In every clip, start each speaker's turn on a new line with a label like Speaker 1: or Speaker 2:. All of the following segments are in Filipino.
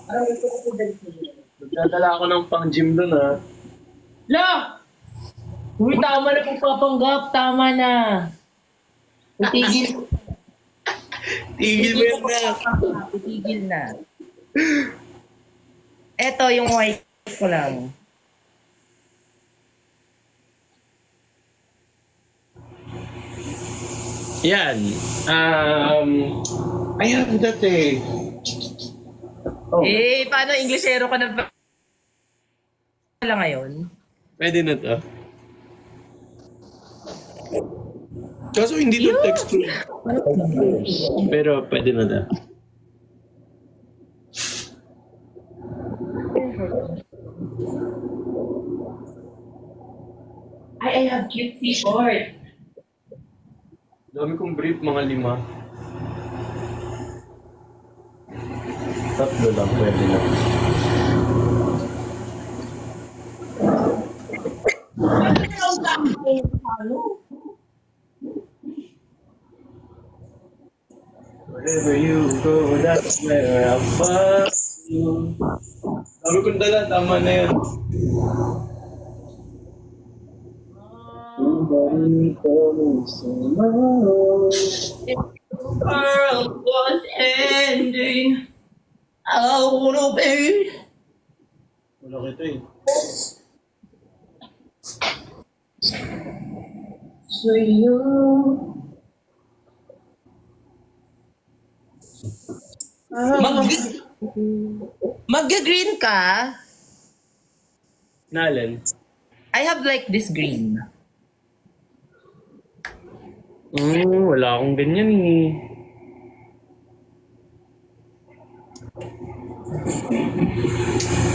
Speaker 1: Parang gusto ko po dali.
Speaker 2: Nagdadala ako ng pang-gym doon, ha?
Speaker 1: La! Uy, tama na pagpapanggap. Tama na. Itigil.
Speaker 2: Tigil mo yan na.
Speaker 1: Itigil na. Eto, yung white ko lang.
Speaker 2: Yan. I have that eh. Oh.
Speaker 1: Eh, paano Englishero ka na pala ngayon?
Speaker 2: Pwede na to. Kaso hindi to text to. Pero pwede na to.
Speaker 1: I have cutesy short.
Speaker 2: Dami kong brief, mga 5. Tatlo lang, pwede na. Wherever you go, that's where I'll find you. Sabi kong dala, tama na yan. Somebody comes tomorrow.
Speaker 1: If the world was ending, I wanna be.
Speaker 2: Wala kita eh.
Speaker 1: So you. Mag-green ka?
Speaker 2: Nalan?
Speaker 1: I have like this green.
Speaker 2: Wala akong ganyan eh.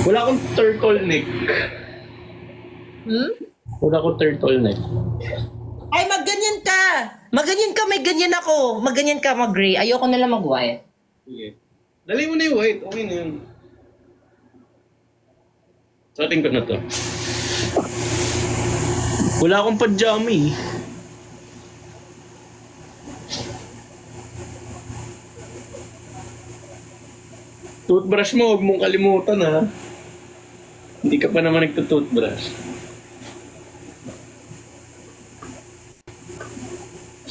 Speaker 2: Wala akong turtleneck. Wala akong turtleneck.
Speaker 1: Ay, magganyan ka! Magganyan ka, may ganyan ako. Magganyan ka, mag-gray. Ayoko na lang mag-white.
Speaker 2: Sige. Dali mo na yung white. Okay na yun. Suotin ko na to. Wala akong pajama eh. Toothbrush mo, huwag mong kalimutan ha. Hindi ka pa naman nagtutoothbrush.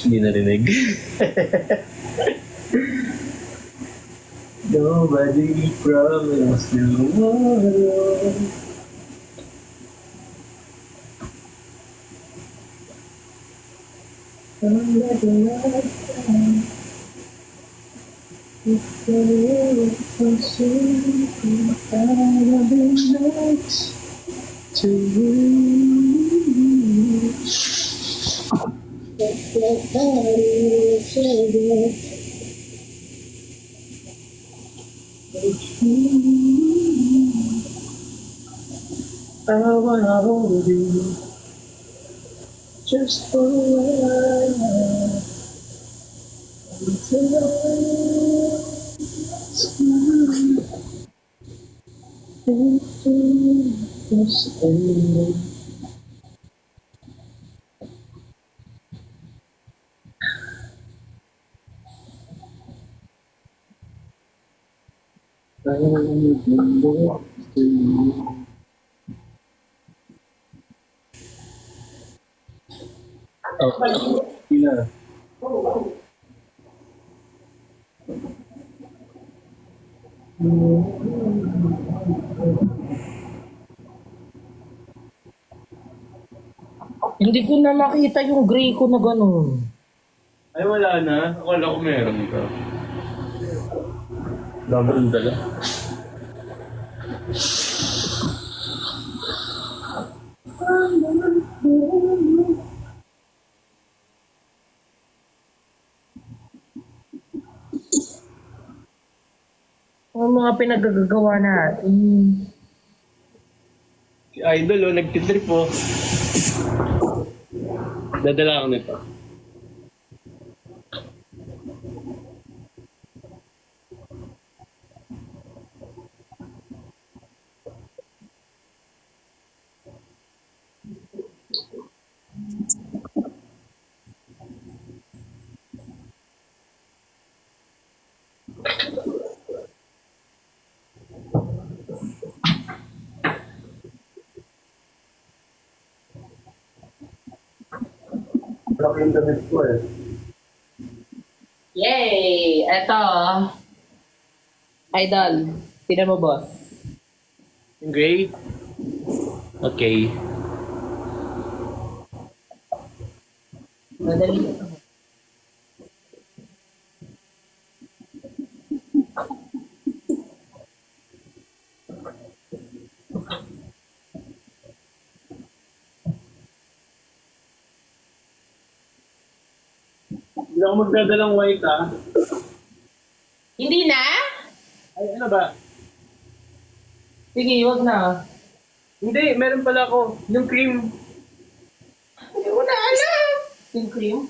Speaker 2: Hindi narinig. Nobody promised tomorrow. If there was nights to you, but your body so good. I wanna hold you just for a while until it's gone. Everything is ending. I wanna be more to you. Oh, yeah.
Speaker 1: Hindi ko na makita yung gray ko na gano'n.
Speaker 2: Ay, wala na. Akala ko meron ka. Dami rin dala.
Speaker 1: Ang mga pinagagawa natin.
Speaker 2: Si Idol, oh, nagtitrip, oh. Dadala ako nito. Laki yung damit ko eh.
Speaker 1: Yay! Eto. Idol. Tignan mo, boss.
Speaker 2: Great. Okay.
Speaker 1: Madali.
Speaker 2: Hindi ako magdadalang white ah.
Speaker 1: Hindi na?
Speaker 2: Ay, ano ba?
Speaker 1: Sige, huwag na.
Speaker 2: Hindi, meron pala ako. Yung cream.
Speaker 1: Hindi mo na alam. Yung cream?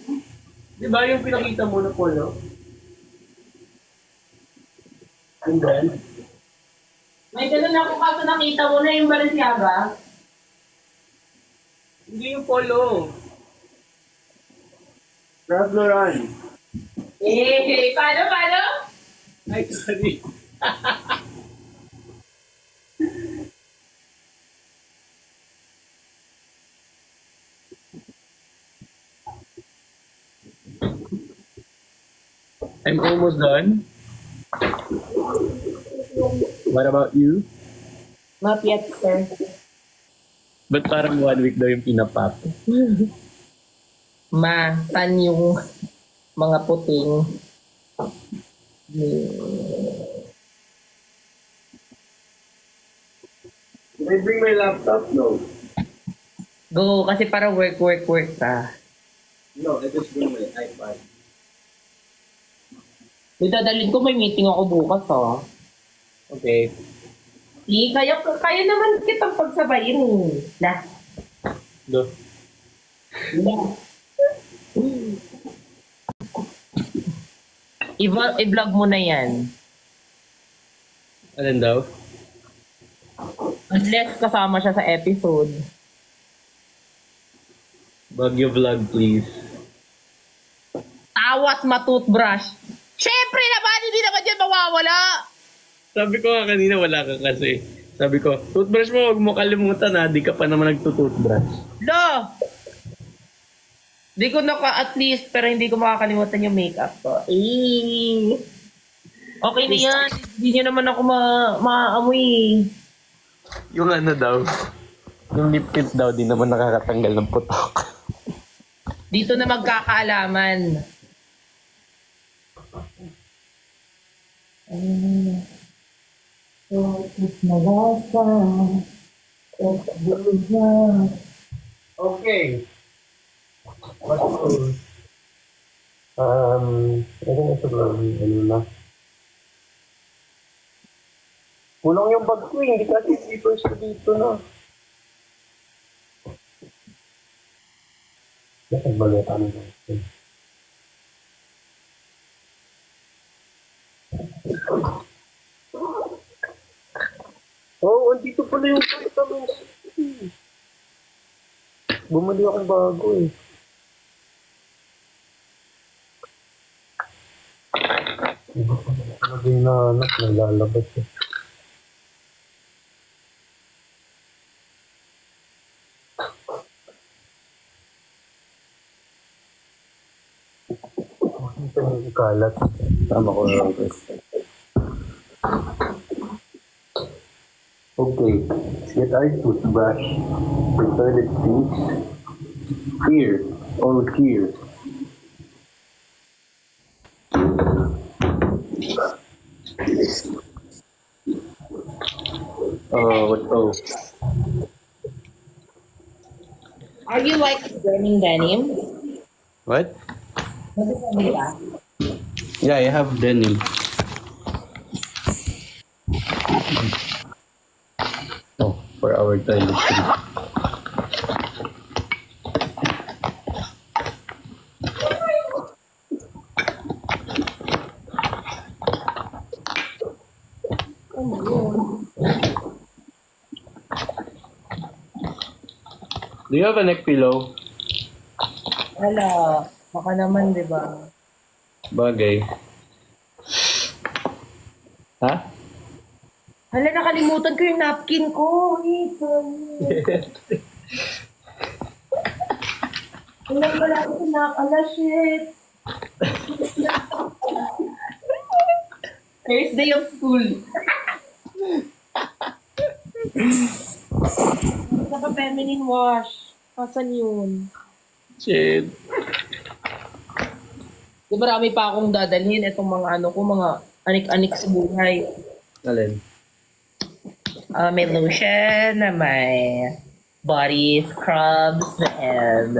Speaker 2: Di ba yung pinakita mo na polo? Yung brand?
Speaker 1: May ganun ako kaso nakita mo na yung Balenciaga.
Speaker 2: Hindi yung polo. Ralph Lauren.
Speaker 1: Eh, paano?
Speaker 2: Ay, sorry. I'm almost done. What about you?
Speaker 1: Not yet, sir.
Speaker 2: Ba't parang 1 week daw yung pinapap?
Speaker 1: Saan yung mga puting?
Speaker 2: Can I bring my laptop? No.
Speaker 1: Go, kasi para work ka.
Speaker 2: No, I just bring my iPad.
Speaker 1: Dadalhin ko, may meeting ako bukas, oh.
Speaker 2: Okay.
Speaker 1: Kaya naman kitang pagsabayin. Na.
Speaker 2: Go.
Speaker 1: I-vlog mo na yan.
Speaker 2: Alin daw?
Speaker 1: Unless kasama siya sa episode.
Speaker 2: Bagyo vlog, please.
Speaker 1: Tawas matoothbrush. Siyempre naman, hindi naman yan mawawala.
Speaker 2: Sabi ko nga kanina, wala ka kasi. Sabi ko, toothbrush mo, huwag mo kalimutan ha. Di ka pa naman nagtutoothbrush.
Speaker 1: Lo! Di ko at least, pero hindi ko makakalimutan yung makeup ko. Okay na yan. Hindi nyo naman ako maaamoy.
Speaker 2: Yung ano daw, yung lip tint daw, di naman nakakatanggal ng putok.
Speaker 1: Dito na magkakaalaman.
Speaker 2: Okay. What else? I think it's about ano na. Kulang yung bag ko eh, hindi kasi slippers ko dito na. Bakit balit ano na? Oh, andito pala yung vitamins. Bumali akong bago eh. Lagay na anak, nalalabas eh. Ito yung kalat. Tama ko na lang ito. Okay, let's get our toothbrush. The toilet seat. Here, all here. Oh.
Speaker 1: Are you like burning denim?
Speaker 2: What?
Speaker 1: Ano ba?
Speaker 2: Yeah, I have denim. Oh, for our toiletry. Do you have a neck pillow?
Speaker 1: Wala. Baka naman, di ba?
Speaker 2: Bagay. Ha?
Speaker 1: Hala, nakalimutan ko yung napkin ko. Wait, sorry. Wala pala ako nakala, shit. First day of school. Naka-feminine wash. Asan yun?
Speaker 2: Shit.
Speaker 1: Di marami pa akong dadalhin itong mga ano ko, mga anik-anik sa buhay.
Speaker 2: Alin?
Speaker 1: May lotion, may body scrubs, and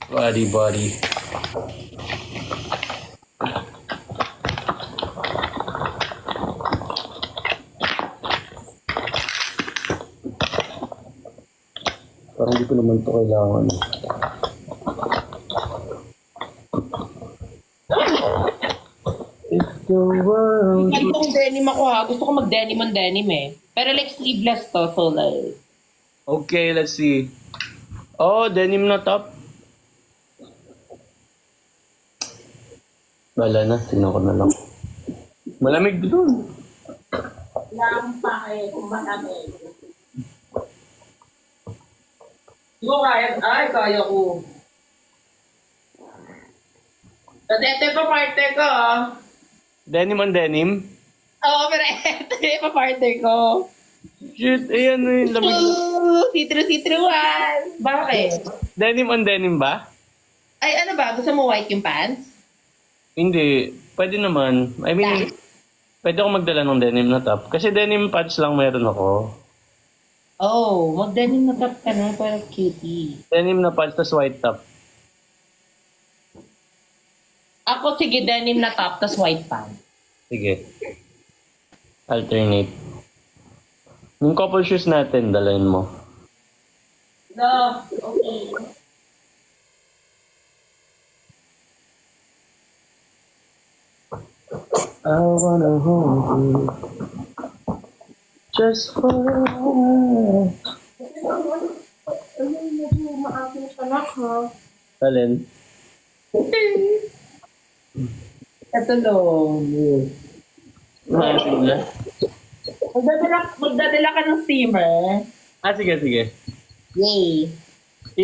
Speaker 2: Body. Parang hindi ko naman ito kailangan. If the world...
Speaker 1: Itong denim ako ha. Gusto ko mag-denim on denim eh. Pero like sleeveless to, so like...
Speaker 2: Okay, let's see. Oh, denim na top. Wala na, tingnan ko na lang. Malamig doon.
Speaker 1: Lang pa kayo kung malamig. Hindi ko kaya. Ay, kaya ko. Kasi ito pa parte ko.
Speaker 2: Denim on denim?
Speaker 1: Oo, pero ito pa parte ko.
Speaker 2: Shit, ayan na yung lamig.
Speaker 1: Sitru-sitruan. Bakit?
Speaker 2: Denim on denim ba?
Speaker 1: Ay, ano ba? Gusto mo white yung pants?
Speaker 2: Hindi. Pwede naman. I mean, pwede ako magdala ng denim na top. Kasi denim pants lang meron ako.
Speaker 1: Oh, mag-denim na top ka na para cutie.
Speaker 2: Denim na pants, tas white top.
Speaker 1: Ako, sige, denim na top, tas white pants.
Speaker 2: Sige. Alternate. Yung couple shoes natin, dalhin mo.
Speaker 1: No, okay.
Speaker 2: I wanna hold you just for a while.
Speaker 1: Ay, medyo maasin siya na ha.
Speaker 2: Alin?
Speaker 1: Ito lang.
Speaker 2: Maasin na?
Speaker 1: Magdadala ka ng steamer.
Speaker 2: Sige.
Speaker 1: Yay.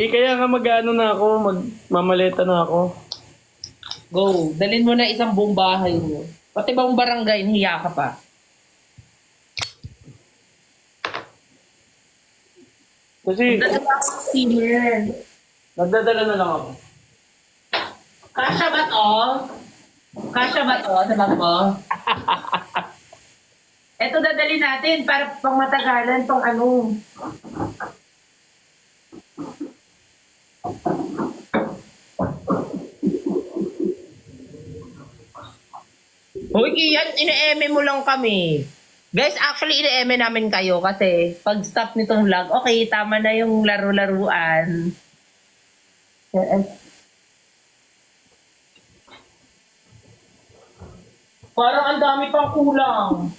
Speaker 2: Kaya nga mag-ano na ako, magmamaleta na ako.
Speaker 1: Go. Dalhin mo na isang buong bahay mo. Pati bang barangay, hiya ka pa.
Speaker 2: Kasi,
Speaker 1: Magdadala ka ng steamer.
Speaker 2: nagdadala na lang ako.
Speaker 1: Kasha ba to? Kasha ba to sa bag mo? Ito dadali natin para pang matagalan tong ano. Uy, Kian, ine-eme mo lang kami. Guys, actually, ine-eme namin kayo kasi pag stop nitong vlog, okay, tama na yung laro-laruan. Yes. Parang ang dami pang kulang.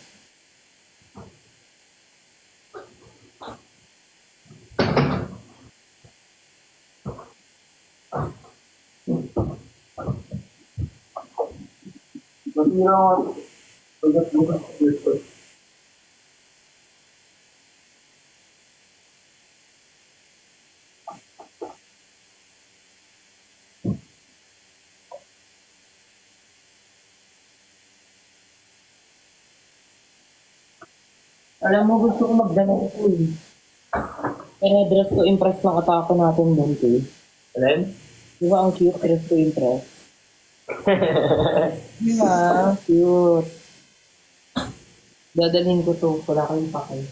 Speaker 1: Alam mo, gusto ko magdala ito eh. Pero dress to impress lang atake natin doon eh.
Speaker 2: Alin?
Speaker 1: Di ba ang cute dress to impress? Di ba? Cute. Dadalhin ko to. Wala kayong pakay.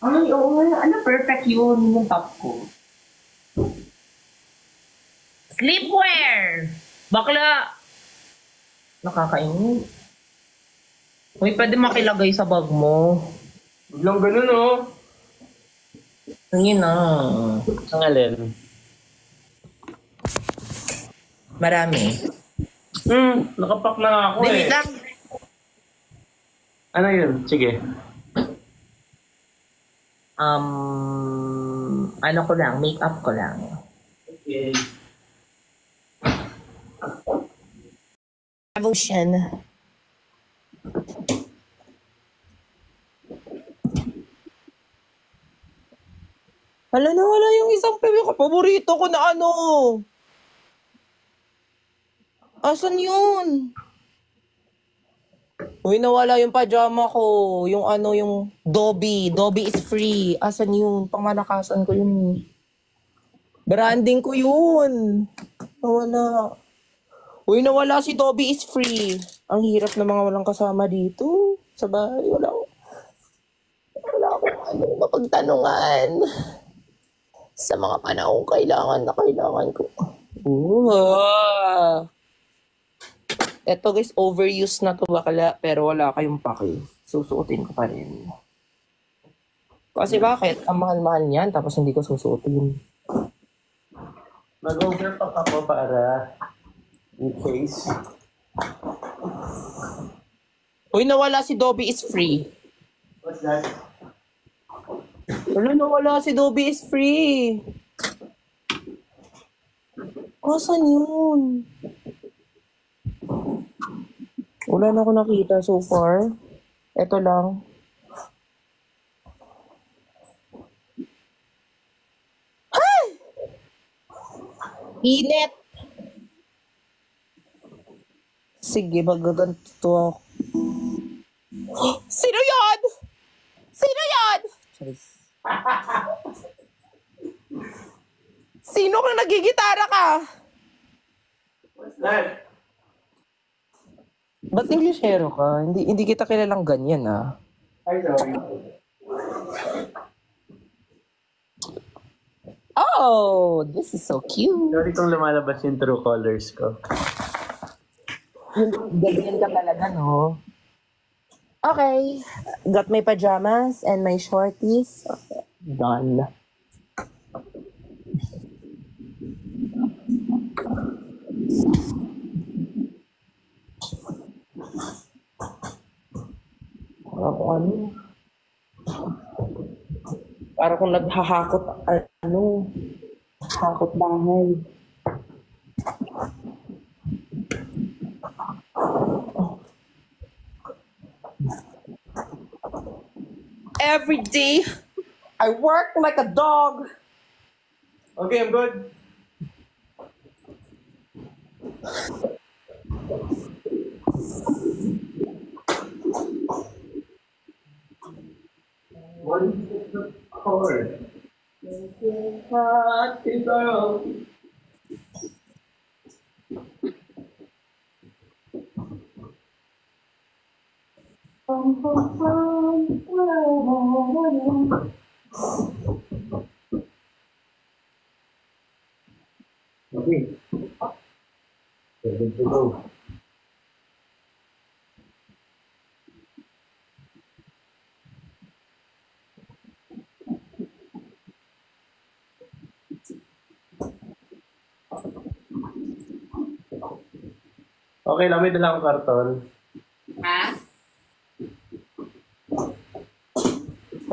Speaker 1: Ay, oo nga. Ano, perfect yun yung top ko. Sleepwear! Bakla! Nakakainis. Uy, pwede makilagay sa bag mo.
Speaker 2: Biglang ganun, oh.
Speaker 1: Ayun na.
Speaker 2: Ang alin?
Speaker 1: Marami.
Speaker 2: Nakapak na nga ako
Speaker 1: Wait
Speaker 2: eh.
Speaker 1: lang.
Speaker 2: Ano yun? Sige.
Speaker 1: Ano ko lang, makeup ko lang.
Speaker 2: Okay.
Speaker 1: Devotion. Hala na wala yung isang paborito ko na ano. Asan yun? Uy, nawala yung pajama ko. Yung ano, yung Dobby. Dobby is free. Asan yun? Pangmalakasan ko yun. Branding ko yun. Nawala. Uy, nawala si Dobby is free. Ang hirap na mga walang kasama dito. Sa bahay, wala akong ano, mapagtanungan. Sa mga panahon kailangan na kailangan ko. Eto guys, overuse na to bakla, pero wala kayong paki. Susuotin ko pa rin. Kasi bakit? Ang mahal-mahal niyan, tapos hindi ko susuotin.
Speaker 2: Mag-overpack ako para in case.
Speaker 1: Uy, nawala si Dobby is free.
Speaker 2: What's that?
Speaker 1: Wala, nawala si Dobby is free. Asan yun? Wala na ako nakita so far. Ito lang. Ay! Init! Sige, magaganto ako. Sino yan? Sino yan? Sino kang nagigitara ka?
Speaker 2: What's that?
Speaker 1: Ba't Englishero ka? Hindi kita kilalang ganyan, ah.
Speaker 2: Ay, sorry.
Speaker 1: Oh, this is so cute.
Speaker 2: Sorry kung lumalabas yung true colors ko.
Speaker 1: Ganyan ka talaga, no? Okay. Got my pajamas and my shorties. Okay. Done. Ano? Para kung naghahakot, hakot bahay. Every day, I work like a dog.
Speaker 2: Okay, I'm good. One color. Okay. Ready to go. Okay lang, may dala akong karton.
Speaker 1: Ha?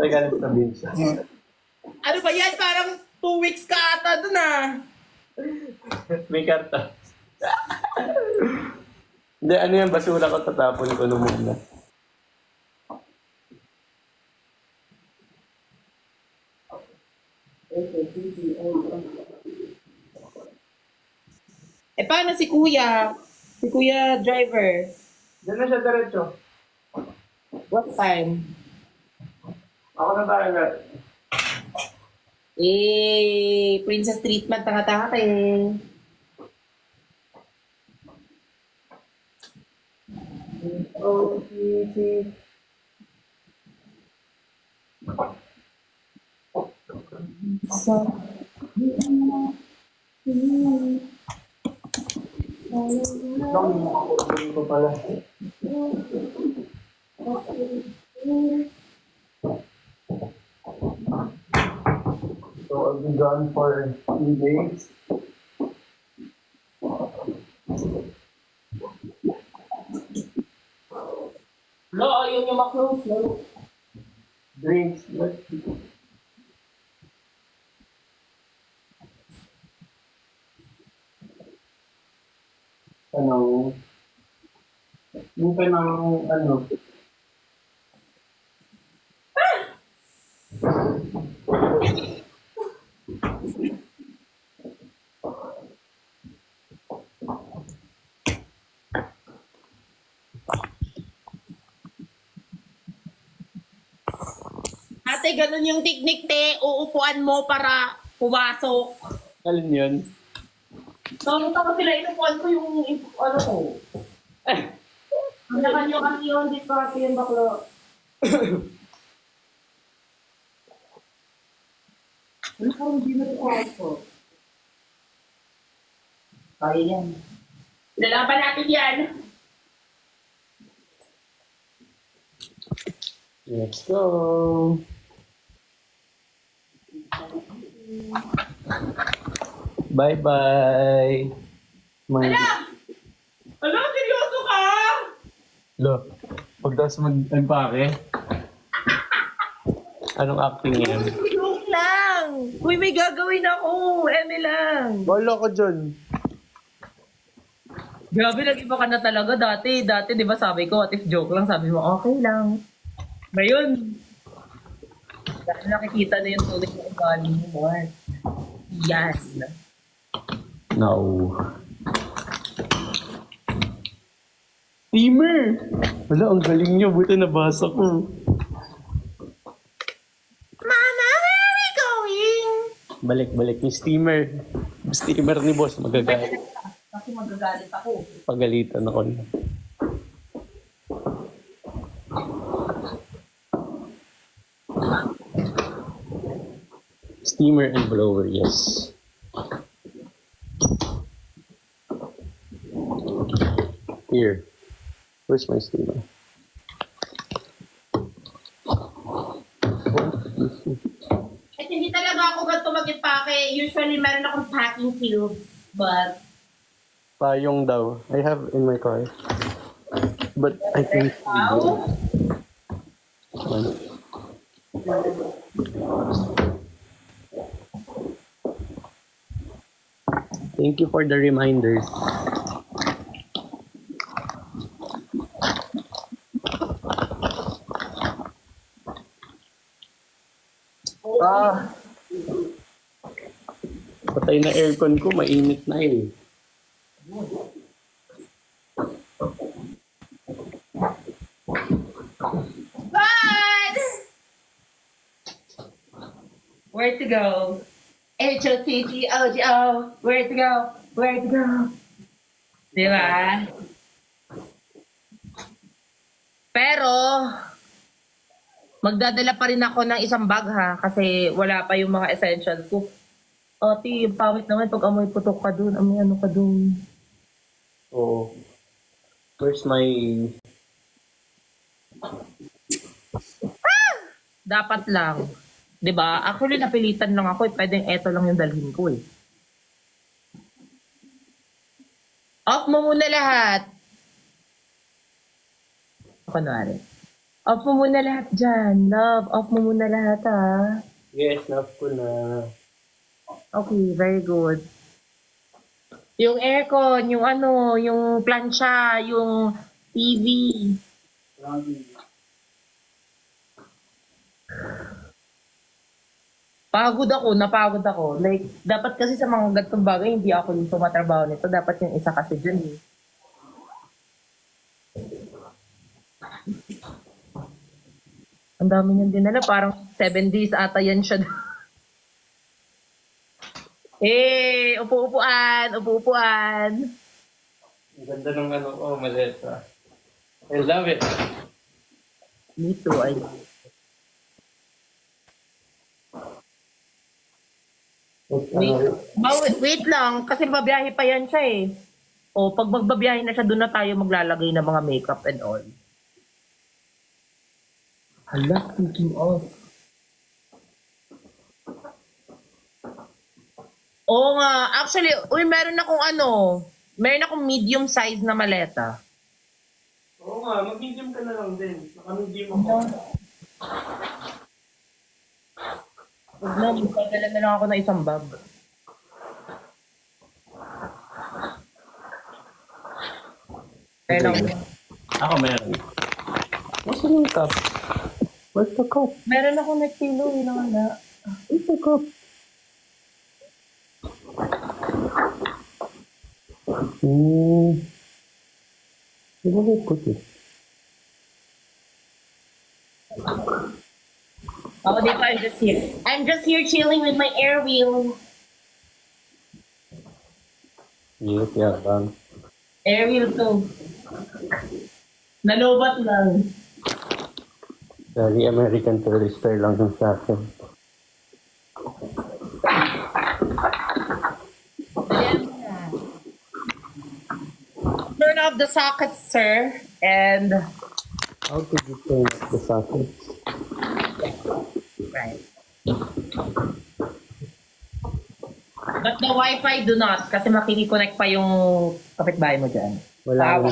Speaker 2: Ay, ganit na beans.
Speaker 1: Ano ba yan? Parang 2 weeks ka ata dun, ah.
Speaker 2: May karton. Hindi, ano yan, basura ko, tatapon ko nung muna.
Speaker 1: Eh, paano si Kuya? Si Kuya driver?
Speaker 2: Diyan na siya diretso.
Speaker 1: What time?
Speaker 2: Ako na tayo.
Speaker 1: Eh, princess treatment tanga-tanga eh.
Speaker 2: Ko pala. So I'll be gone for 3 days.
Speaker 1: No, ayaw niyo maklose. No?
Speaker 2: Drinks. Buka ng ano.
Speaker 1: Ate, ganun yung technique, te. Uupuan mo para pumasok.
Speaker 2: Alin yun?
Speaker 1: Nakita ko sila, inupuan ko yung, ano ko. Kanya-kanya kasi yun, discard yung baklo. Ano parang hindi na pumasok? Kaya yan. Lalaban natin yan.
Speaker 2: Let's go. Bye-bye.
Speaker 1: Ala! Ala, seryoso ka?
Speaker 2: Lo, pagdas mag-empake. Anong acting yan?
Speaker 1: Joke lang. Uy, may gagawin ako. Eme lang.
Speaker 2: Wala ko dyan.
Speaker 1: Grabe, nag-iba ka na talaga dati. Dati, di ba sabi ko, what if joke lang, sabi mo, okay lang. Ngayon, dahil nakikita na yung tunay na ugali mo, Mark. Yes.
Speaker 2: No. Steamer! Wala, ang galing niyo. Buti nabasa ko.
Speaker 1: Mama, where are we going?
Speaker 2: Balik-balik yung steamer. Steamer ni boss, magagalit.
Speaker 1: Kasi magagalit ako.
Speaker 2: Pagalitan ako na. Steamer and blower, yes. Here. Where's my steamer?
Speaker 1: At hindi talaga ako ganito mag-ipake. Usually, meron akong packing cubes. But,
Speaker 2: Payong daw. I have in my car. But I think...
Speaker 1: wow.
Speaker 2: Thank you for the reminders. Patay na aircon ko, mainit na eh.
Speaker 1: God! Where to go? H-O-T-T-O-G-O. Where to go? Where to go? Diba? Pero, magdadala pa rin ako ng isang bag ha, kasi wala pa yung mga essentials ko. O, ti, pawit naman pag amoy putok ka dun, amoy ano ka dun.
Speaker 2: Oh. Where's my...
Speaker 1: Dapat lang. 'Di ba? Actually, napilitan lang ako. Pwedeng eto lang yung dalhin ko eh. Off mo muna lahat. Kunwari. Off mo muna lahat dyan. Love, off mo muna lahat ha.
Speaker 2: Yes, love ko na.
Speaker 1: Okay, very good. Yung aircon, yung ano, yung plancha, yung TV. Napagod ako. Like, dapat kasi sa mga gantong bagay, hindi ako yung tumatrabaho nito. Dapat yung isa kasi dyan eh. Ang dami niyang dinala. Parang 7 days ata yan siya. Upo-upuan.
Speaker 2: Ang ganda ng ano ko, maleta. I love it.
Speaker 1: Me too, I love it. Wait lang, kasi babiyahe pa yan siya eh. O, pag magbabiyahe na siya, doon na tayo maglalagay ng mga makeup and all. Hala, speaking of. Oo nga, actually, meron akong medium size na maleta.
Speaker 2: Oo nga, mag-medium ka na lang din. Naka-medium ako.
Speaker 1: Huwag na, magpagala na lang ako ng isang bag. Kaya lang.
Speaker 2: Ako meron. Nasaan yung cup? Where's the cup?
Speaker 1: Meron ako nagpilo, yun ang wala.
Speaker 2: Where's the cup? Where did I put it?
Speaker 1: Ako dito, I'm just here. I'm just here chilling with my air wheel.
Speaker 2: Yes, yeah, bang.
Speaker 1: Air wheel to. Nalobat lang.
Speaker 2: Very American tourister lang yung sa akin.
Speaker 1: Turn off the sockets, sir. And...
Speaker 2: How did you turn off the sockets?
Speaker 1: Right. But the Wi-Fi do not, kasi makikiconnect pa yung kapitbahay mo dyan.
Speaker 2: Wala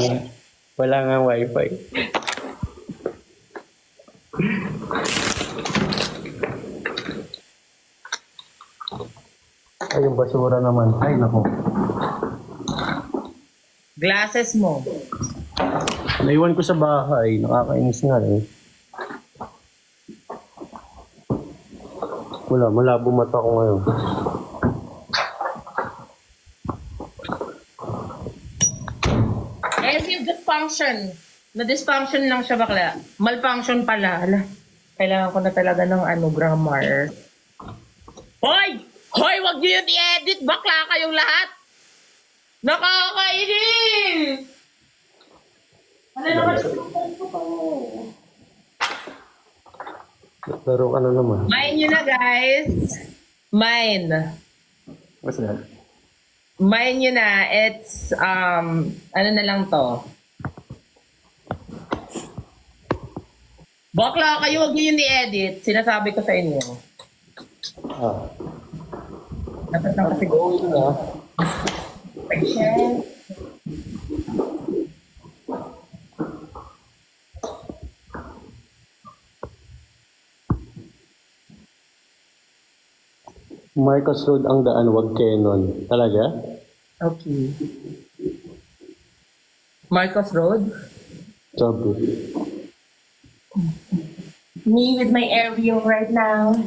Speaker 2: nga wifi. Ay, yung basura naman. Ay, nako.
Speaker 1: Glasses mo.
Speaker 2: Naiwan ko sa bahay. Nakakainis nga eh. Wala, malabo mata ko ngayon.
Speaker 1: Eh, yung dysfunction. Na-dysfunction lang siya bakla. Malfunction pala. Hala. Kailangan ko na talaga ng grammar. Hoy! Hoy, wag niyo yun i-edit! Bakla kayong lahat! Nakakainis! Ano naman
Speaker 2: Pero ano naman?
Speaker 1: Mine yun na, guys. Mine.
Speaker 2: What's that?
Speaker 1: Mine yun na. It's, ano na lang to. Bakla kayo, wag niyo yun i-edit. Sinasabi ko sa inyo. Dapat lang kasi
Speaker 2: Go na.
Speaker 1: Patient.
Speaker 2: Marcos Road ang daan, wag Kenon. Talaga?
Speaker 1: Okay. Marcos Road.
Speaker 2: Sabi.
Speaker 1: Me with my air wheel right now.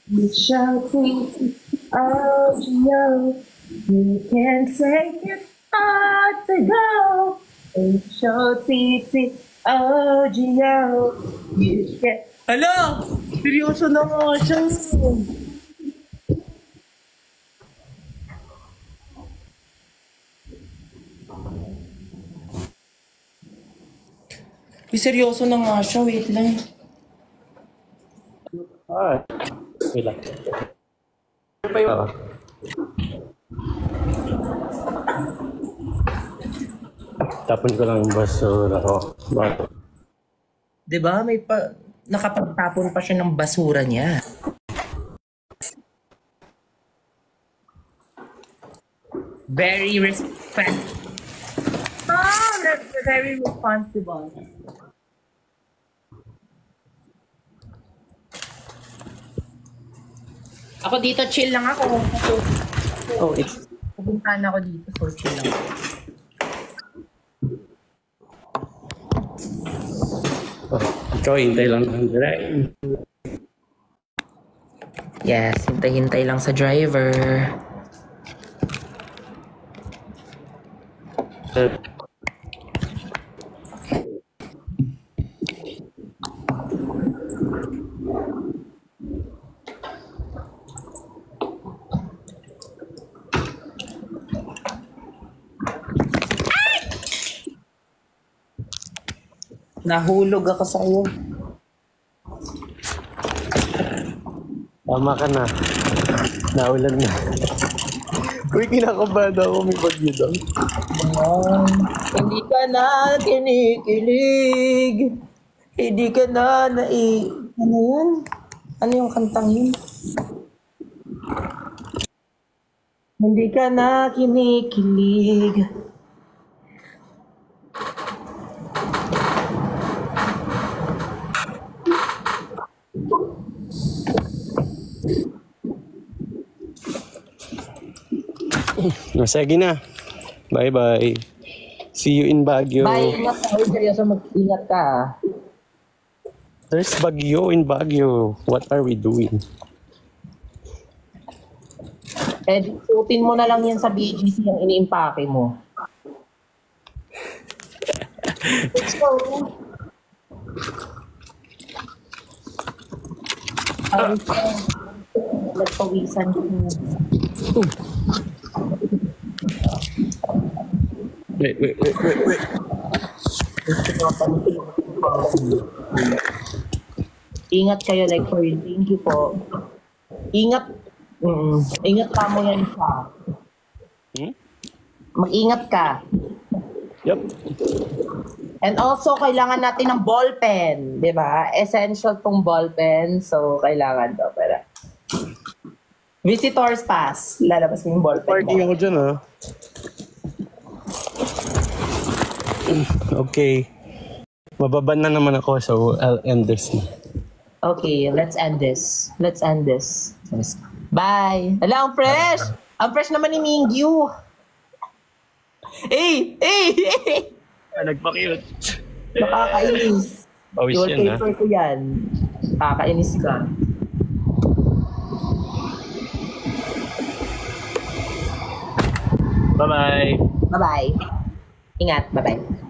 Speaker 1: You shouting, oh, yo, you can take it hard to go. H-O-T-T, oh, yo, you can... Hala! Seryoso na nga siya. Seryoso na nga siya. Wait lang.
Speaker 2: Wait lang. Ano pa yun? Tapon ko lang yung basura ko. Bakit?
Speaker 1: Diba? May nakapagtapon pa siya ng basura niya. Very very responsible. Ako dito, chill lang ako.
Speaker 2: Oh, it's...
Speaker 1: Pupuntahan ako dito, so chill lang.
Speaker 2: Ikaw, hintay lang ng drive.
Speaker 1: Yes, hintay-hintay lang sa driver. Nahulog ako sa iyo.
Speaker 2: Tama ka na. Naulan na. Uy, kinakabahan ako. May bagyo daw.
Speaker 1: Hindi ka na kinikilig. Hindi ka na Ano yun? Ano yung kantang yun? Hindi ka na kinikilig.
Speaker 2: Sige na. Bye-bye.
Speaker 3: See you in Baguio.
Speaker 1: Bye, ingat ka. Uy, seryoso, mag-ingat ka.
Speaker 3: There's Baguio in Baguio. What are we doing?
Speaker 1: Eh, suotin mo na lang yan sa BGC yung iniimpake mo. Let's go. Nagpawisan ko.
Speaker 3: Wait.
Speaker 1: Ingat kayo, like for you. Thank you po. Ingat. Ingat ka mo yan siya. Mag-ingat ka.
Speaker 3: Yep.
Speaker 1: And also, kailangan natin ng ballpen. Di ba? Essential tong ballpen. So, kailangan to. Pero, visitors pass. Lalabas mo yung ballpen
Speaker 3: Parking
Speaker 1: mo.
Speaker 3: ako dyan, ah. Okay. Mababan na naman ako, so I'll end this na.
Speaker 1: Okay, let's end this. Bye! Hala, ang fresh! Ang fresh naman ni Mingyu! Hey!
Speaker 3: Nagpa-cute.
Speaker 1: Nakakainis.
Speaker 3: Pawis yan,
Speaker 1: Wallpaper ko yan. Nakakainis ka.
Speaker 3: Bye-bye.
Speaker 1: Bye-bye. Ingat. Bye-bye.